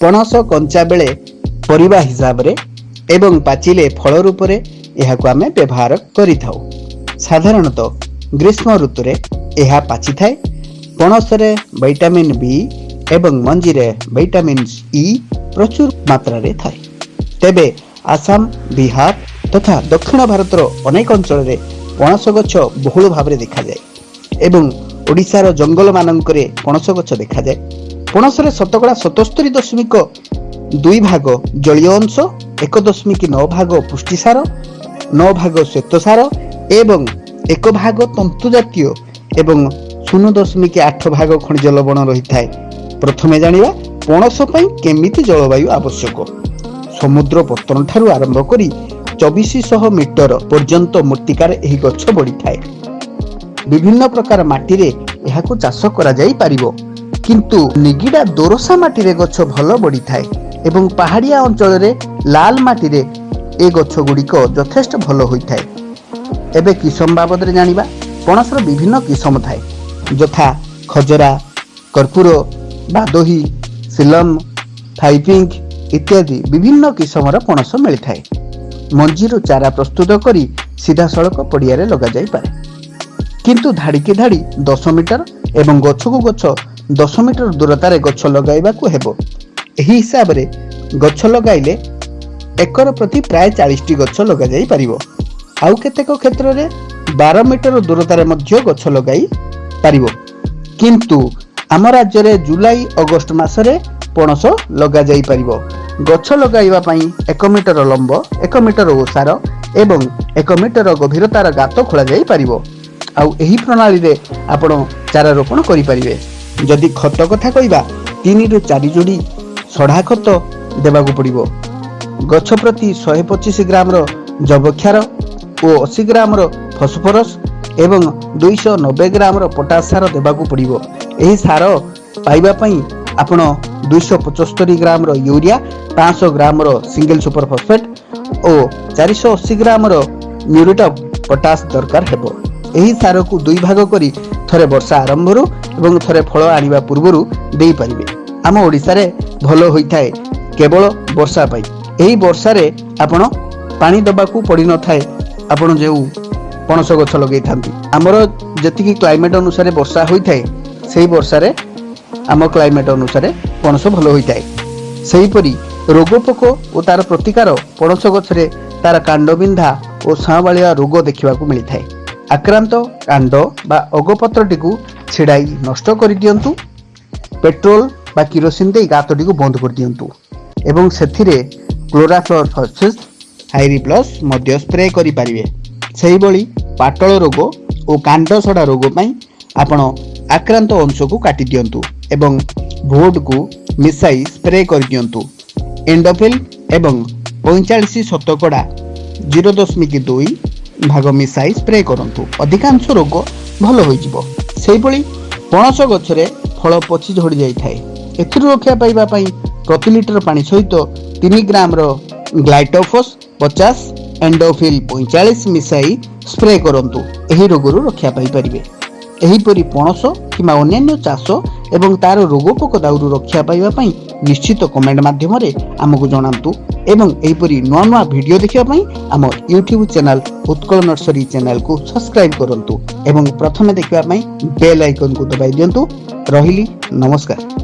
पणस कंचा बेले परिबा हिसाब रे एवं पाचिले फल रूप रे एहाको आमे व्यवहार करिथाउ। साधारणतः ग्रीष्म ऋतु रे एहा पाची थाए। पणस रे विटामिन बी एवं मंजी रे विटामिन ई प्रचुर मात्रा रे थाए। तेबे आसाम, बिहार तथा दक्षिण भारतर अनेक अंचल रे पणस गछ बहुल भाव देखा जाए एवं ओडिशार जंगल मानकरे पणस गछ देखा जाए। पणस रे शतकड़ा 77.2 भाग जलीय अंश, 1.9 भाग पुष्टिसार, 9 भाग श्वेतसार एवं 1 भाग तंतु जातीय एवं 0.8 भाग खनिज लवण रही थाए। प्रथमे जानिबा पणस पई केमिति जलवायु आवश्यक। समुद्र पतन ठारू आरंभ करी 2400 मीटर पर्यंत मृत्तिकार एही गछ बढ़ी थाए। विभिन्न प्रकार माटी रे एहाको चाष करा जाई परिबो, किंतु निगिडा दोरसा माटी रे गछ भल बढ़ी थाए एवं पहाड़िया अंचल रे लाल माटी रे ए गछ गुड़िक यथेष्ट भल होई थाए। एबे किसम बाबद रे जानिबा। पणसर विभिन्न किसम थाए, यथा खजरा, कर्पूर, बादोही, सिलम, थाइपिंक इत्यादि विभिन्न किसमर पणस मिली थाए। मंजीरु चारा प्रस्तुत करी सीधा सड़क पड़िया रे लगा जाई पारे, किंतु धाड़ी के धाड़ी 10 मीटर एवं गछ को गछ 10 मीटर दूरतार गछ लगाइबा को हेबो। एही हिसाब रे गछ लगाइले एकर प्रति प्राय 40 टी गछ लगा जाई परिबो। आउ केतेक क्षेत्र रे 12 मीटर दूरतार मध्य गछ लगाई परिबो, किंतु आम राज्य रे जुलाई अगस्त मासरे पणस लगा जाई परिबो। गछ लगाइबा पई 1 मीटर लंब, 1 मीटर ओसार एवं 1 मीटर गभीरतार गात खोला जाई परिबो। आउ एही प्रणाली रे आपण चारा रोपण करि परिबे। जदि खत कथा कहिबा 3 रु 4 जोड़ी सढ़ा खत देबाकू पड़िबो। गछ प्रति 125 ग्राम रो जैवक्षार और 80 ग्राम रो फॉस्फोरस एवं 290 ग्राम रो पोटास सार देबाकू पड़िबो। एही सार पाइबा पई आपण 275 ग्राम रो यूरिया, 500 ग्राम रो सिंगल सुपर फॉस्फेट और 480 ग्राम रो म्यूरेट ऑफ पोटास दरकार हेबो। एही सार को 2 भाग करी थरे वर्षा आरंभ रु एवं थरे फल आनिबा पूर्वरु देई परिबे। आम ओडिसा रे भलो होई थाए केवल वर्षा पई। एही वर्षा रे आपण पानी दबाकू पड़ी न थाए। आपण जे पणस गछ लगै थांती, हमर जतिकी क्लाइमेट अनुसार वर्षा होई थाए, सेही वर्षा रे आम क्लाइमेट अनुसार पणस भलो होई थाए। सेही परी रोगपोक और तार प्रतिकार पणस गछरे तार कांडबिंधा और सांबालिया रोग देखिबाकू मिली थाए। आक्रांत कांड बा अगपत्रटी को छिड़ाई नष्ट कर दियंतु। पेट्रोल बा किरोसिन दे गातटी को बंद कर दियंतु एवं सेथिरे क्लोराफ्लोरफॉस्फेट हाइरी प्लस मध्य स्प्रे करि परिबे। सेही बळी पाटल रोग और कांड सड़ा रोग पई आपण आक्रांत अंश को काटी दियंतु एवं भोट को मिसाई स्प्रे कर दियंतु। एंडोफिल एवं 45 शतकड़ा 0.2 भाग मिसाई स्प्रे करंतु। अधिकांश रोग भल होई जिवो। सेही बळी पणस गछरे फल पची झड़ी जाई थाए। एथिरु रक्षा पाइबा पई प्रति लीटर पानी सहित 3 ग्राम रो ग्लाइटोफोस 50 एंडोफिल 45 मिसाई स्प्रे करंतु। एही रोगरु रक्षा पाई परिबे। एहीपरि पणस किंवा अन्य चाष एवं तार रोगपोक दाउरु रक्षा पाइबा पई निश्चित कमेंट माध्यम रे हमकु जणांतु एवं एहीपरि नुआ नुआ वीडियो देखिबा पई हम YouTube channel Utkal nursery channel को सब्सक्राइब करंतु एवं प्रथमे देखिबा पई बेल आइकन को दबाई दियंतु। रहिली नमस्कार।